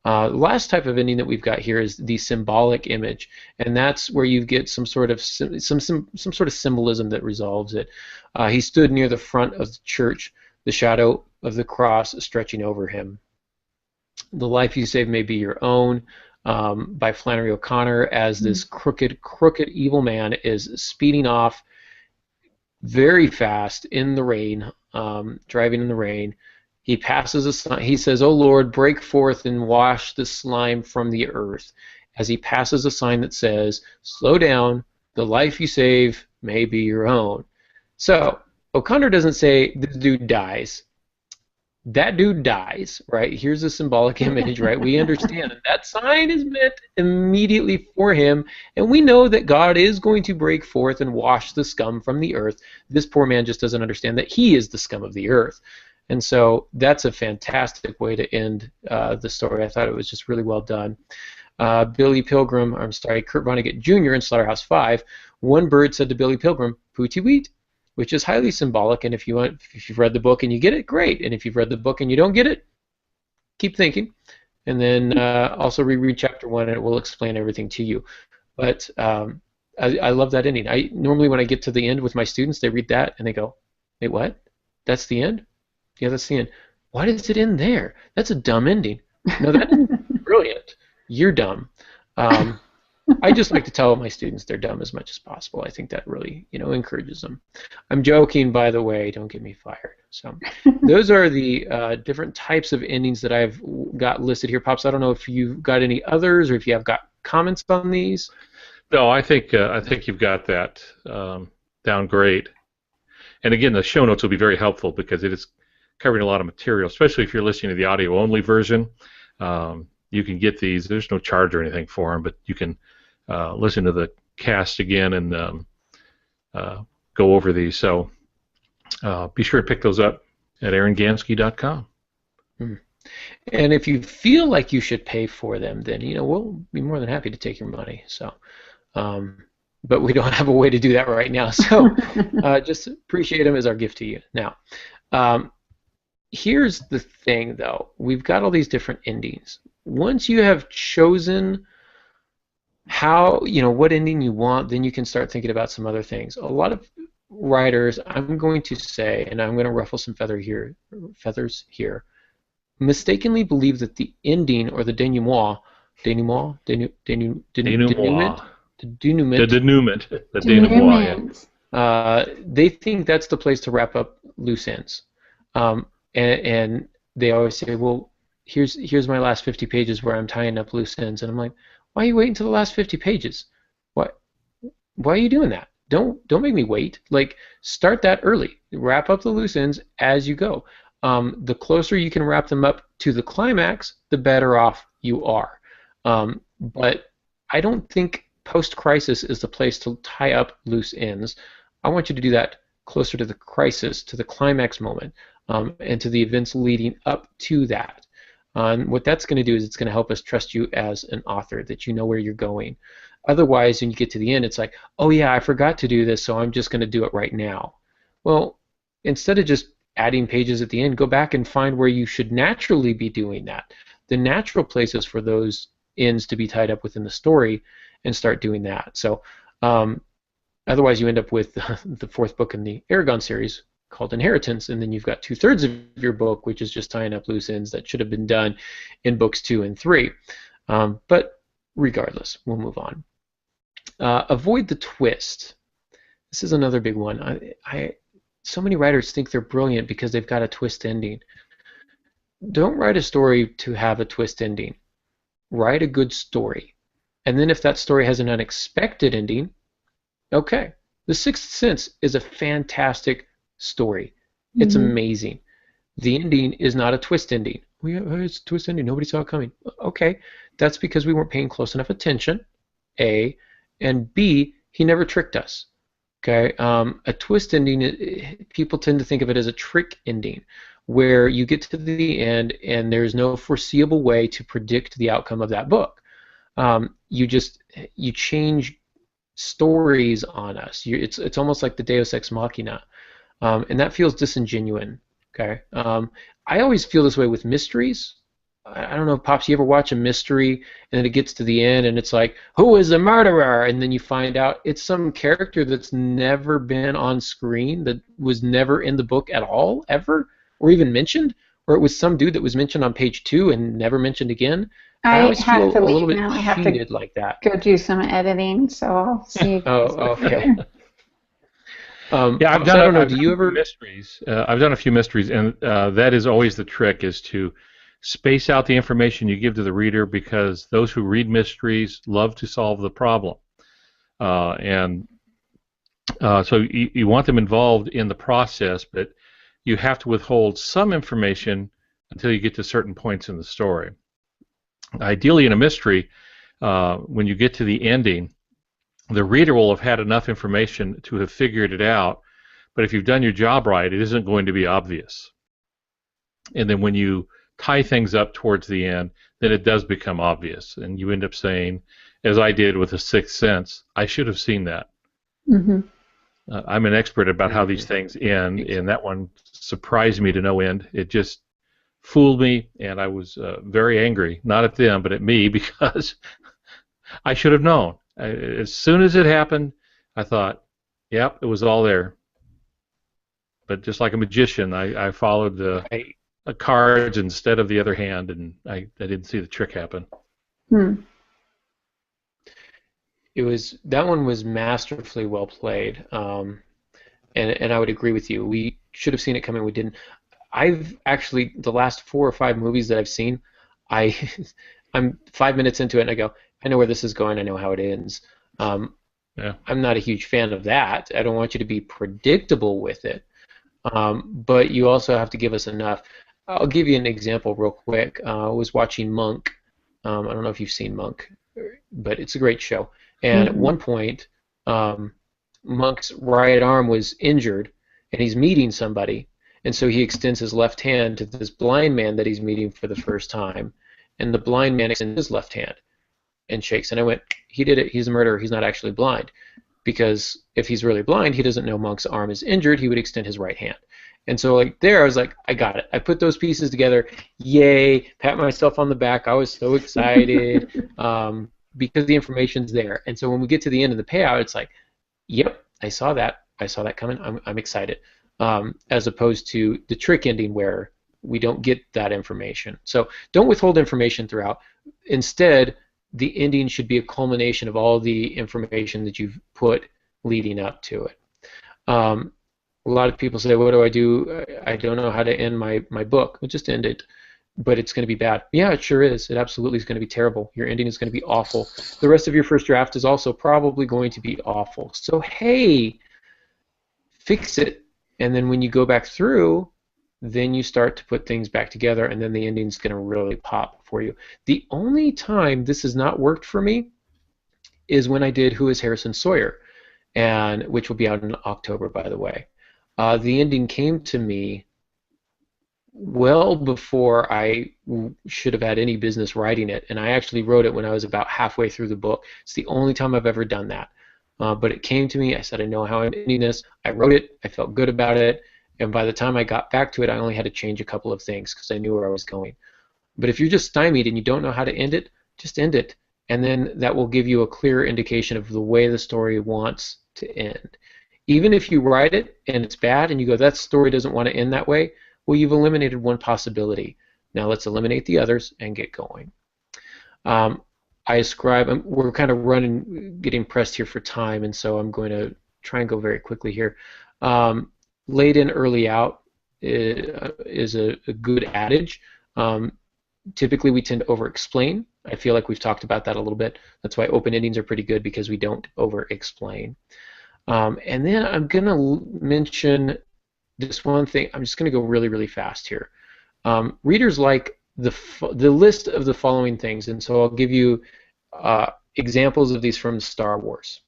The last type of ending that we've got here is the symbolic image, and that's where you get some sort of symbolism that resolves it. He stood near the front of the church, the shadow of the cross stretching over him. The Life You Save May Be Your Own, by Flannery O'Connor, as this crooked evil man is speeding off very fast in the rain, driving in the rain. He passes a sign. He says, "O Lord, break forth and wash the slime from the earth," as he passes a sign that says, "Slow down, the life you save may be your own." So O'Connor doesn't say this dude dies. That dude dies, right? Here's a symbolic image, right? We understand that sign is meant immediately for him, and we know that God is going to break forth and wash the scum from the earth. This poor man just doesn't understand that he is the scum of the earth. And so that's a fantastic way to end the story. I thought it was just really well done. Kurt Vonnegut Jr. in Slaughterhouse-Five, one bird said to Billy Pilgrim, "Pooty weet," which is highly symbolic. And if you've read the book and you get it, great. And if you've read the book and you don't get it, keep thinking. And then also reread chapter 1, and it will explain everything to you. But I love that ending. Normally when I get to the end with my students, they read that and they go, "Wait, what? That's the end?" Yeah, that's the end. Why does it end there? That's a dumb ending. No, that's brilliant. You're dumb. I just like to tell my students they're dumb as much as possible. I think that really, encourages them. I'm joking, by the way. Don't get me fired. So, those are the different types of endings that I've got listed here. Pops, I don't know if you've got any others or if you have got comments on these. No, I think you've got that down great. And again, the show notes will be very helpful because it is covering a lot of material, especially if you're listening to the audio-only version. You can get these. There's no charge or anything for them, but you can listen to the cast again and go over these. So be sure to pick those up at aarongansky.com. And if you feel like you should pay for them, then we'll be more than happy to take your money. So, but we don't have a way to do that right now. So just appreciate them as our gift to you. Now, here's the thing, though. We've got all these different endings. Once you have chosen what ending you want, then you can start thinking about some other things. A lot of writers, I'm going to say, and I'm going to ruffle some feathers here, mistakenly believe that the ending or the denouement, they think that's the place to wrap up loose ends. And they always say, well, here's my last 50 pages where I'm tying up loose ends. And I'm like, why are you waiting until the last 50 pages? Why are you doing that? Don't make me wait. Like, start that early. Wrap up the loose ends as you go. The closer you can wrap them up to the climax, the better off you are. But I don't think post-crisis is the place to tie up loose ends. I want you to do that closer to the crisis, to the climax moment, and to the events leading up to that. What that's going to do is it's going to help us trust you as an author, that you know where you're going. Otherwise, when you get to the end, it's like, oh yeah, I forgot to do this, so I'm just going to do it right now. Well, instead of just adding pages at the end, go back and find where you should naturally be doing that. The natural places for those ends to be tied up within the story, and start doing that. So otherwise you end up with the fourth book in the Aragon series called Inheritance, and then you've got 2/3 of your book, which is just tying up loose ends that should have been done in books 2 and 3. But regardless, we'll move on. Avoid the twist. This is another big one. So many writers think they're brilliant because they've got a twist ending. Don't write a story to have a twist ending. Write a good story. And then if that story has an unexpected ending, okay. The Sixth Sense is a fantastic story. It's amazing. The ending is not a twist ending. It's a twist ending. Nobody saw it coming. Okay. That's because we weren't paying close enough attention, A. And B, he never tricked us. Okay, a twist ending, people tend to think of it as a trick ending, where you get to the end and there's no foreseeable way to predict the outcome of that book. You change stories on us. It's almost like the Deus Ex Machina, and that feels disingenuous. Okay, I always feel this way with mysteries. I don't know, Pops, you ever watch a mystery and then it gets to the end and it's like, who is the murderer? And then you find out it's some character that's never been on screen, that was never in the book at all, ever, or even mentioned, or it was some dude that was mentioned on page 2 and never mentioned again. I I always have feel to a little leave bit now. I have to cheated like that. go do some editing, so I'll see you guys Oh, okay. later. Yeah, Pops, I don't know, do you I've done a few ever... mysteries. I've done a few mysteries, and that is always the trick: is to space out the information you give to the reader, because those who read mysteries love to solve the problem, and so you want them involved in the process, but you have to withhold some information until you get to certain points in the story. Ideally, in a mystery, when you get to the ending, the reader will have had enough information to have figured it out, but if you've done your job right, it isn't going to be obvious. And then when you tie things up towards the end, then it does become obvious, and you end up saying, as I did with The Sixth Sense, I should have seen that. Mm-hmm. I'm an expert about how these things end, and that one surprised me to no end. It just fooled me, and I was very angry, not at them, but at me, because I should have known. As soon as it happened, I thought, yep, it was all there. But just like a magician, I followed the cards instead of the other hand, and I didn't see the trick happen. That one was masterfully well played, and I would agree with you. We should have seen it coming. We didn't. I've actually, the last 4 or 5 movies that I've seen, I'm 5 minutes into it and I go, I know where this is going. I know how it ends. Yeah. I'm not a huge fan of that. I don't want you to be predictable with it, but you also have to give us enough. I'll give you an example real quick. I was watching Monk. I don't know if you've seen Monk, but it's a great show. And at one point, Monk's right arm was injured, and he's meeting somebody. And so he extends his left hand to this blind man that he's meeting for the first time. And the blind man extends his left hand and shakes. And I went, he did it. He's a murderer. He's not actually blind. Because if he's really blind, he doesn't know Monk's arm is injured. He would extend his right hand. And so like there, I was like, I got it. I put those pieces together. Yay. Pat myself on the back. I was so excited because the information's there. And so when we get to the end of the payout, it's like, yep, I saw that. I saw that coming. I'm excited. As opposed to the trick ending where we don't get that information. So don't withhold information throughout. Instead, the ending should be a culmination of all the information that you've put leading up to it. A lot of people say, what do I do? I don't know how to end my book. Well, just end it. But it's going to be bad. Yeah, it sure is. It absolutely is going to be terrible. Your ending is going to be awful. The rest of your first draft is also probably going to be awful. So, hey, fix it. And then when you go back through, then you start to put things back together, and then the ending's going to really pop for you. The only time this has not worked for me is when I did Who is Harrison Sawyer, and which will be out in October, by the way. The ending came to me well before I should have had any business writing it, and I actually wrote it when I was about halfway through the book. It's the only time I've ever done that. But it came to me. I said, I know how I'm ending this. I wrote it. I felt good about it. And by the time I got back to it, I only had to change a couple of things because I knew where I was going. But if you're just stymied and you don't know how to end it, just end it. And then that will give you a clear indication of the way the story wants to end. Even if you write it and it's bad and you go, that story doesn't want to end that way, well, you've eliminated one possibility. Now let's eliminate the others and get going. We're kind of getting pressed here for time, and so I'm going to try and go very quickly here. Late in, early out is a good adage. Typically, we tend to over-explain. I feel like we've talked about that a little bit. That's why open endings are pretty good, because we don't over-explain. And then I'm going to mention this one thing. I'm just going to go really, really fast here. Readers like the list of the following things, and so I'll give you examples of these from Star Wars.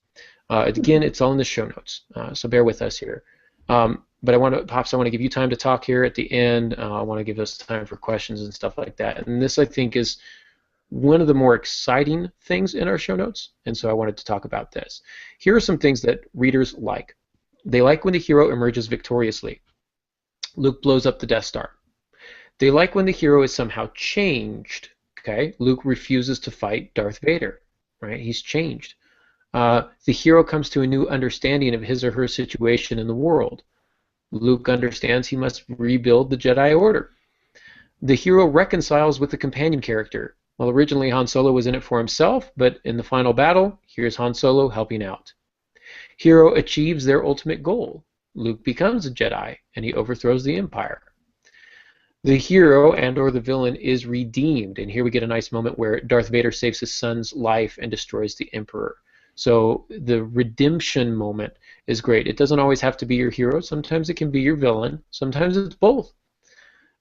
Again, it's all in the show notes, so bear with us here. But Pops, I want to give you time to talk here at the end. I want to give us time for questions and stuff like that. And this, I think, is one of the more exciting things in our show notes, and so I wanted to talk about this. Here are some things that readers like. They like when the hero emerges victoriously. Luke blows up the Death Star. They like when the hero is somehow changed. Okay, Luke refuses to fight Darth Vader. Right, he's changed. The hero comes to a new understanding of his or her situation in the world. Luke understands he must rebuild the Jedi Order. The hero reconciles with the companion character. Well, originally Han Solo was in it for himself, but in the final battle, here's Han Solo helping out. Hero achieves their ultimate goal. Luke becomes a Jedi, and he overthrows the Empire. The hero and or the villain is redeemed, and here we get a nice moment where Darth Vader saves his son's life and destroys the Emperor. So the redemption moment is great. It doesn't always have to be your hero. Sometimes it can be your villain. Sometimes it's both.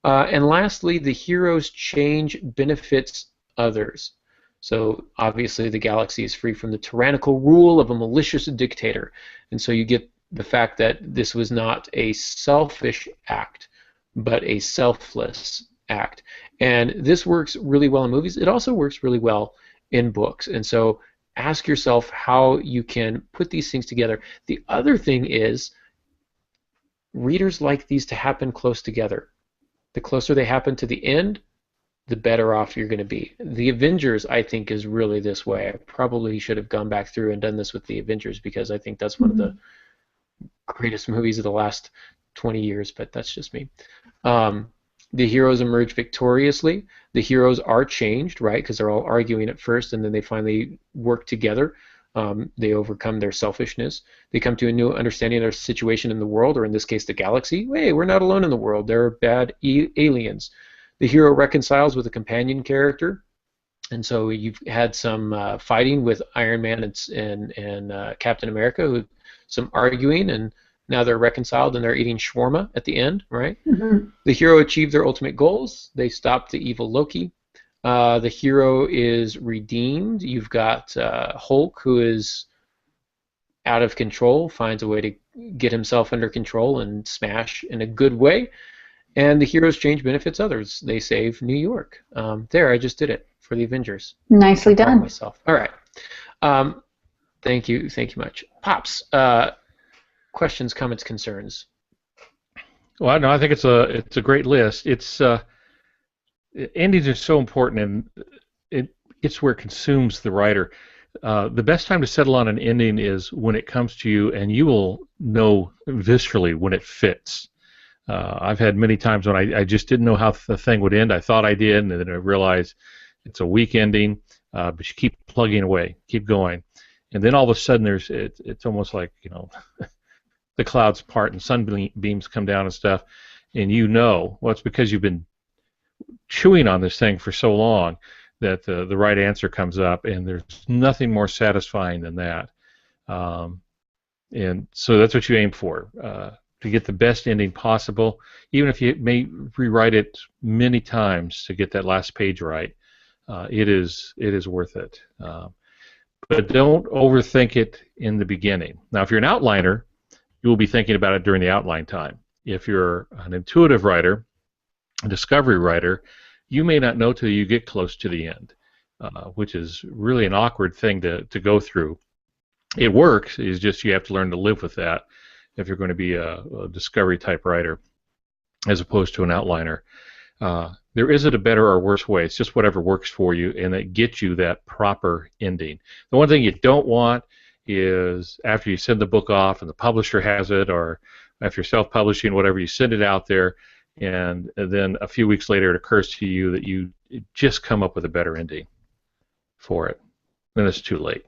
And lastly, the hero's change benefits others. So obviously the galaxy is free from the tyrannical rule of a malicious dictator. And so you get the fact that this was not a selfish act, but a selfless act. And this works really well in movies. It also works really well in books. And so ask yourself how you can put these things together. The other thing is readers like these to happen close together. The closer they happen to the end, the better off you're going to be. The Avengers, I think, is really this way. I probably should have gone back through and done this with the Avengers because I think that's one of the greatest movies of the last 20 years, but that's just me. The heroes emerge victoriously. The heroes are changed, right? Because they're all arguing at first, and then they finally work together. They overcome their selfishness. They come to a new understanding of their situation in the world, or in this case, the galaxy. Hey, we're not alone in the world. There are bad aliens. The hero reconciles with a companion character, and so you've had some fighting with Iron Man and Captain America, some arguing, and now they're reconciled and they're eating shawarma at the end, right? Mm-hmm. The hero achieved their ultimate goals. They stopped the evil Loki. The hero is redeemed. You've got Hulk, who is out of control, finds a way to get himself under control and smash in a good way. And the hero's change benefits others. They save New York. There, I just did it for the Avengers. Nicely done. Myself. All right. Thank you much. Pops, questions, comments, concerns? Well, no, I think it's a great list. It's endings are so important, and it's where it consumes the writer. The best time to settle on an ending is when it comes to you, and you will know viscerally when it fits. I've had many times when I just didn't know how the thing would end. I thought I did, and then I realized it's a weak ending, but you keep plugging away, keep going, and then all of a sudden it's almost like, the clouds part and sunbeams come down and stuff, and well, it's because you've been chewing on this thing for so long that the right answer comes up, and there's nothing more satisfying than that. And so that's what you aim for, to get the best ending possible, even if you may rewrite it many times to get that last page right. It is worth it. But don't overthink it in the beginning. Now, if you're an outliner, you will be thinking about it during the outline time. If you're an intuitive writer, a discovery writer, you may not know till you get close to the end, which is really an awkward thing to go through. It works, it's just you have to learn to live with that if you're going to be a discovery type writer as opposed to an outliner. There isn't a better or worse way. It's just whatever works for you, and it gets you that proper ending. The one thing you don't want is after you send the book off and the publisher has it, or after you're self-publishing, whatever, you send it out there, and then a few weeks later it occurs to you that you just come up with a better ending for it. Then it's too late.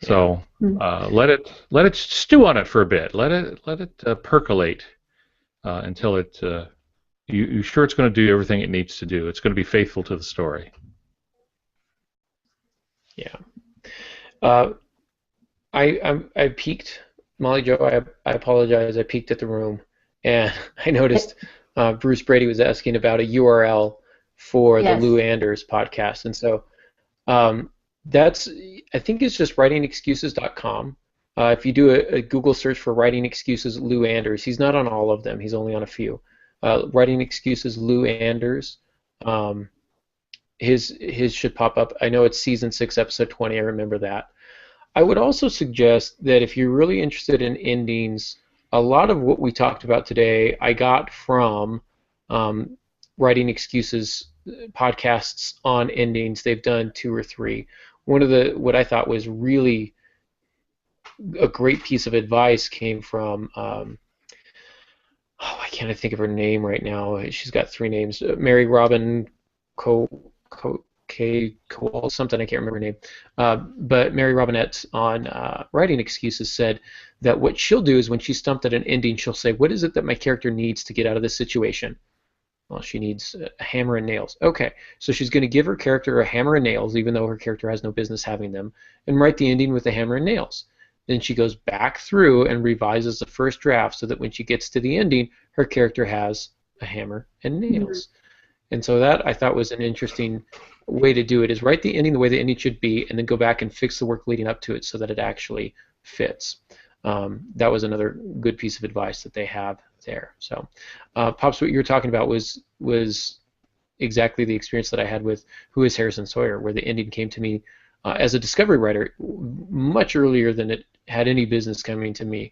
So let it stew on it for a bit. Let it percolate until it you're sure it's going to do everything it needs to do. It's going to be faithful to the story. Yeah. I peeked, Molly Jo. I apologize. I peeked at the room, and I noticed Bruce Brady was asking about a URL for the Lou Anders podcast, and so That's, I think it's just writingexcuses.com. If you do a Google search for Writing Excuses Lou Anders, he's not on all of them. He's only on a few. Writing Excuses Lou Anders. Um, his should pop up. I know it's season 6, episode 20. I remember that. I would also suggest that if you're really interested in endings, a lot of what we talked about today I got from um, Writing Excuses podcasts on endings. They've done 2 or 3. One of the what I thought was really a great piece of advice came from oh, I can't think of her name right now. She's got 3 names. Mary Robin Co. Cole, something, I can't remember her name. But Mary Robinette on Writing Excuses said that what she'll do is when she's stumped at an ending, she'll say, what is it that my character needs to get out of this situation? Well, she needs a hammer and nails. Okay, so she's going to give her character a hammer and nails, even though her character has no business having them, and write the ending with a hammer and nails. Then she goes back through and revises the first draft so that when she gets to the ending, her character has a hammer and nails. And so that I thought was an interesting way to do it, is write the ending the way the ending should be, and then go back and fix the work leading up to it so that it actually fits. That was another good piece of advice that they have there. So, Pops, what you were talking about was exactly the experience that I had with Who is Harrison Sawyer, where the ending came to me as a discovery writer much earlier than it had any business coming to me.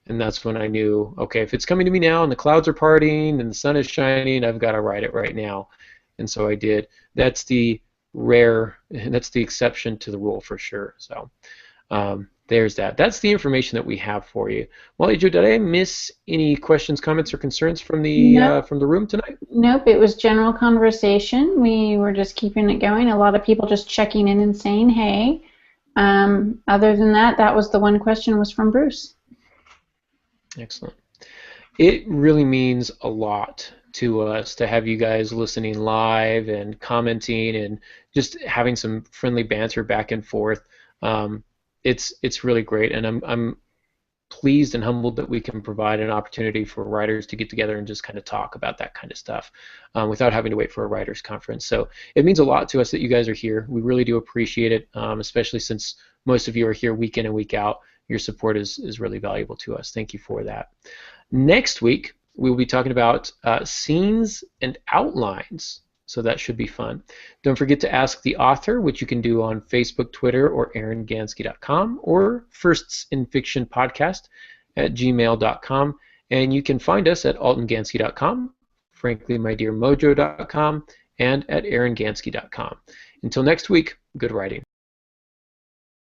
And that's when I knew, okay, if it's coming to me now and the clouds are parting and the sun is shining, I've got to write it right now. And so I did. That's the exception to the rule for sure. So there's that. That's the information that we have for you. Molly Jo, did I miss any questions, comments, or concerns from the room tonight? Nope, it was general conversation. We were just keeping it going. A lot of people just checking in and saying, hey. Other than that, that was the one question was from Bruce. Excellent. It really means a lot to us to have you guys listening live and commenting and just having some friendly banter back and forth. It's really great, and I'm pleased and humbled that we can provide an opportunity for writers to get together and just kind of talk about that kind of stuff without having to wait for a writers conference. So it means a lot to us that you guys are here. We really do appreciate it, especially since most of you are here week in and week out. Your support is really valuable to us. Thank you for that. Next week, we will be talking about scenes and outlines, so that should be fun. Don't forget to ask the author, which you can do on Facebook, Twitter, or aarongansky.com, or firstsinfictionpodcast@gmail.com. And you can find us at altongansky.com, frankly, mydearmojo.com, and at aarongansky.com. Until next week, good writing.